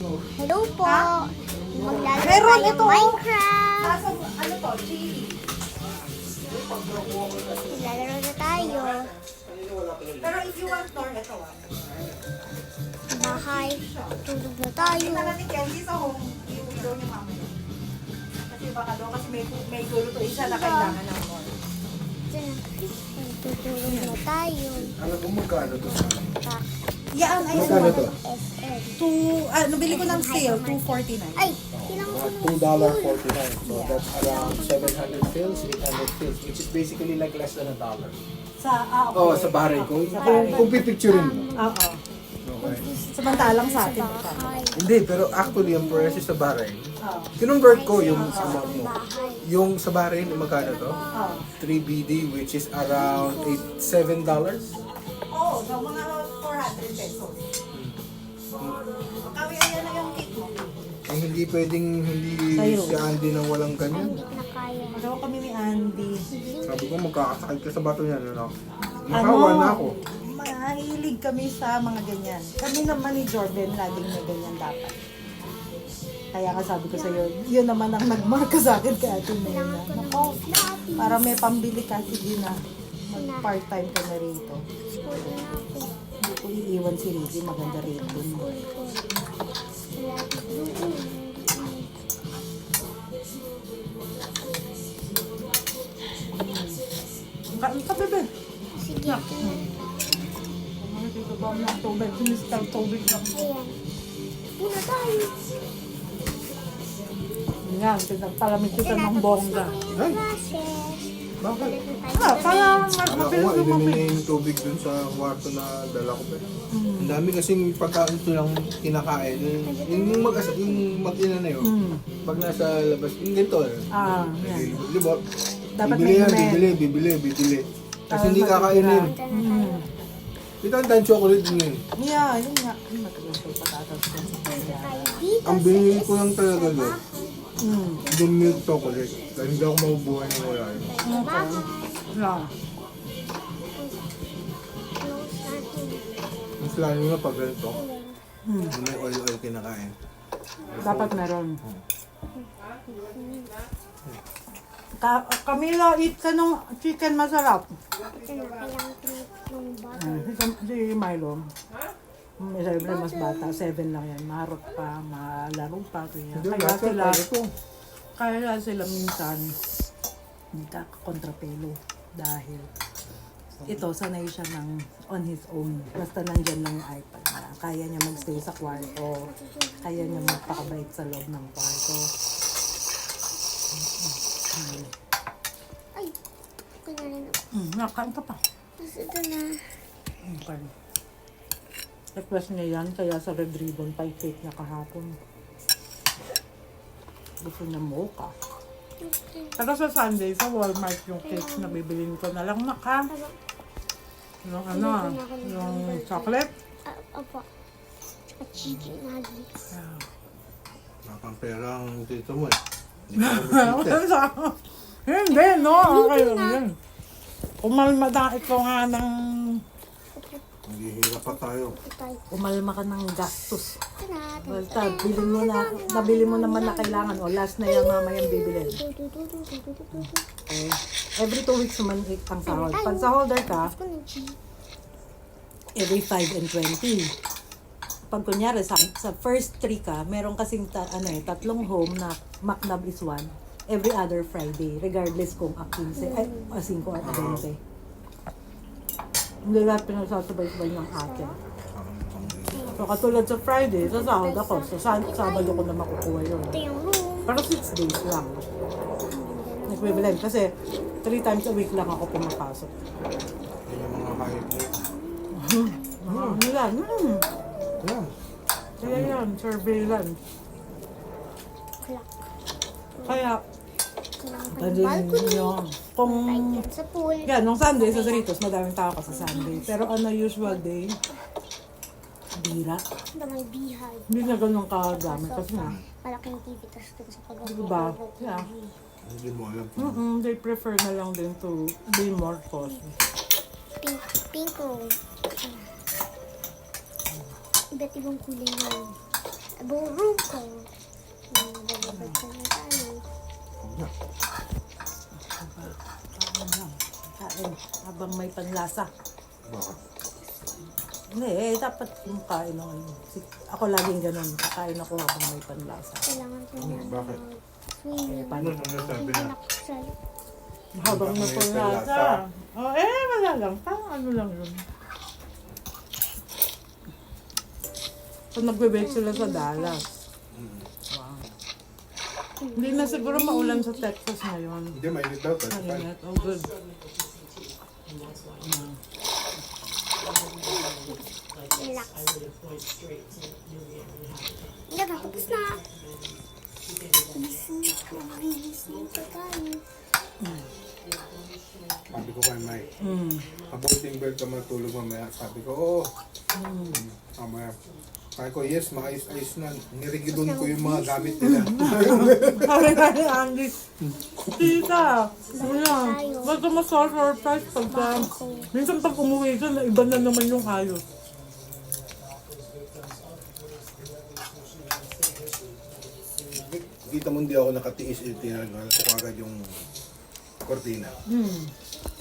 Hello po. Maglalaro Meron tayo ito. Minecraft. Nasa, ano to, chili. Maglalaro na tayo. Pero if you want more, ito Bahay. Tulog na tayo. Kita natin candy sa home. Iuwi daw niya mamaya. Kasi baka daw, kasi may lulutuin siya na kailangan ng more. Tutulog na tayo. Alam mo magkano to? Yan, ay Magkano to? nabili ko ng sale, $2.49. Ay, kailangan ko ng $2.49. So that's around 700 fills, 800 fills, which is basically like less than $1. Okay. Oh, sa Bahrain. Kung pipicturein mo. Oo. Okay. Samantalang sa atin. bahay. Hindi, pero actually, ang price sa Bahrain, Oo. kinonvert ko yung amount mo. Bahay. Yung sa Bahrain, magkano to? Oo. 3BD, which is around $7. Oo, so mga 400 pesos. Kami, ayan na yung cake mo. Eh, hindi pwedeng hindi Sa'yo. si Andy nang walang ganyan. Hindi ko na kaya. Magawa kami ni Andy. Sabi ko, magkakasakit ka sa bato niyan, ano? Nakawa na ako. Mahilig kami sa mga ganyan. Kami naman ni Jordan, laging may ganyan dapat. Kaya nga sabi ko sa'yo, yun naman ang nagmarka sa akin kay Ate Nena. Nako, para may pambili ka, sige na. Mag-part-time ka na rito. School na ako. Hindi ko iiwan si Ricky, maganda rito. Kain ka, bebe. Sige. Mga dito ba ang tubig? Sinistal tubig lang. Ayan. Una tayo. Yan, pinagpalamig kita ng bongga. Ay. Classes. Bakit? Para mas Alam ko mabilis nga, ilimin lumamig. niya yung tubig dun sa kwarto na dala ko. Ang dami kasing pagkain ito lang kinakain. Yung mag-ina na yun. Pag nasa labas, yung ganito. Ah, yan. Libot. Dapat Bibili may yan, limit. bibili. Kasi hindi kakainin. Ito ang time chocolate niya. Yeah, yun nga. Matagal ko patatas ko. Ang binili ko lang talaga doon, Mm. yung milk chocolate. Dahil hindi ako mabubuhay ng wala yun. Okay. Yeah. Mas lalo na pag ganito, Hmm. yung may oil-oil kinakain. Dapat meron. Camila, eat ka ng chicken masarap. Ito na, kailangan ko ng bata. Si Milo. Siyempre mas bata, 7 lang yan. Marot pa, malaro pa. Kaya, Hindi, kaya lahat sila, tayo ito. kaya sila minsan nagkakakontrapelo dahil ito, sanay siya ng on his own. Basta nandyan lang yung iPad na. Kaya niya magstay sa kwarto. Kaya niya magpakabait sa loob ng kwarto. Ay, okay na rin ako. Nakain ka pa. Tapos ito na. Okay. Request niya yan, kaya sa Red Ribbon pa cake niya kahapon. Gusto niya mocha. Pero sa Sunday, sa Walmart yung cakes na bibilin ko na lang ha. Yung ano, yung chocolate. Opo. At chicken nuggets. Makampera ang tito mo eh. Hindi ko bisita. Hindi, no. Okay lang yan. Umalma na ito nga ng... Naghihirap pa tayo. Ito tayo. Umalma ka ng gastos. Ito na. Basta, bilhin mo na, nabili mo naman na kailangan. O, last na yung mamayang bibilin. Okay. Every 2 weeks naman ang sahod. Pag sa holder ka, Gusto ko ng cheese. every 5 and 20. Pag kunyari, sa first 3 ka, meron kasing tatlong home na McNab is 1. Every other Friday, regardless kung a 15, ay, a 5 or a 20. Hindi lahat pinasasabay-sabay ng akin. So, katulad sa Friday, sa sahod ako. Sa Sabado ko na makukuha yun. Ito yung room. Pero 6 days lang. Equivalent. Kasi 3 times a week lang ako pumapasok. Yan yung mga hayop mo. Ano yan? Yan. Kaya yan, surveillance. Clock. Kaya, Kailangan ko ng pwede balcony. nyo. Kung, Ayan, sa pool. yan, nung Sunday sa Cerritos, madaming tao ka sa Sunday. Pero on a usual day, bira. Ito may beehive. Hindi na ganun kadami kasi nga. Malaking TV, tapos dun sa pag-abuhay. Diba? Yeah. Hindi mo alam. They prefer na lang din to be more costly. Pink room. Iba't ibang kulay na yun. Buru ko. Bababad ka na tayo. Kain lang. Kain. Habang may panlasa. Bakit? Hindi, dapat yung kain ako. Ako laging ganun. Kakain ako habang may panlasa. Kailangan ko na. Bakit? Swimming. Paano? Sabi na. Habang may panlasa. Oh, wala lang. Parang ano lang yun. Pag nagbe-bake sila sa Dallas. Wow. Hindi na siguro maulan sa Texas ngayon. Hindi, mainit daw. 35. Mainit. Oh, good. Relax. Hindi ba? Tapos na. Mabilis na ito tayo. Sabi ko kay Mike, Mm. aborting bed ka matulog mamaya. Sabi ko, oo. Mamaya. Sabi ko, yes, maayos-ayos na. Nirigidon ko yung mga gamit nila. Sabi nga ni Andy, tita, wala. Basta mas-surprise pagka, minsan pag umuwi ka, na iba na naman yung hayos. Kita mo hindi ako nakatiis, tinanggal ko agad yung kortina.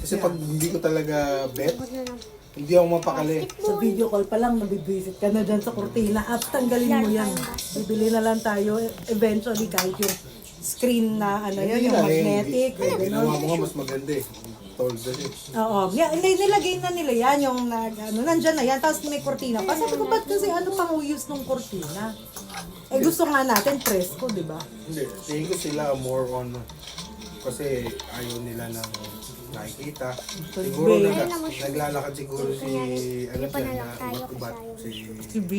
Kasi pag hindi ko talaga bet, Abot na lang. hindi ako mapakali. Sa video call pa lang, nabibisit ka na dyan sa kurtina. At tanggalin mo yan. Bibili na lang tayo eventually kahit yung screen na ano yun, yung magnetic. Ginawa mo nga mas maganda eh. Told kasi. Oo. Yeah, nilagay na nila yan, yung nandyan na yan. Tapos may kurtina pa. Sabi ko, ba't kasi ano pang use ng kurtina? Eh gusto nga natin presko, di ba? Hindi, tingin ko sila more on kasi ayaw nila ng nakikita. Siguro naglalakad siguro si ano siya na ubat-ubat si Si B.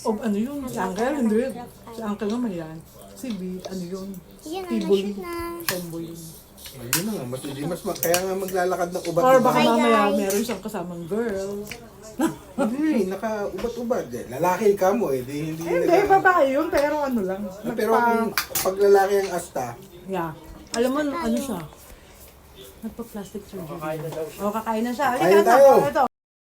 O ano yun? Si Uncle? Hindi. Si Uncle naman yan. Si B, ano yun? Yan na, T-boy. na-shoot na. Tomboy yun. ayun na nga, kaya nga maglalakad ng Or ubat-ubat. baka Hi, mamaya guys. meron siyang kasamang girl. Hindi, naka-ubat-ubat. Lalaki ka mo eh, hindi Hindi, babae yun, pero ano lang. Pero kung pag lalaki ang asta, Yeah. Alam mo, ano siya? Nagpa-plastic surgery. O, kakain na siya. Kakain tayo. Ito.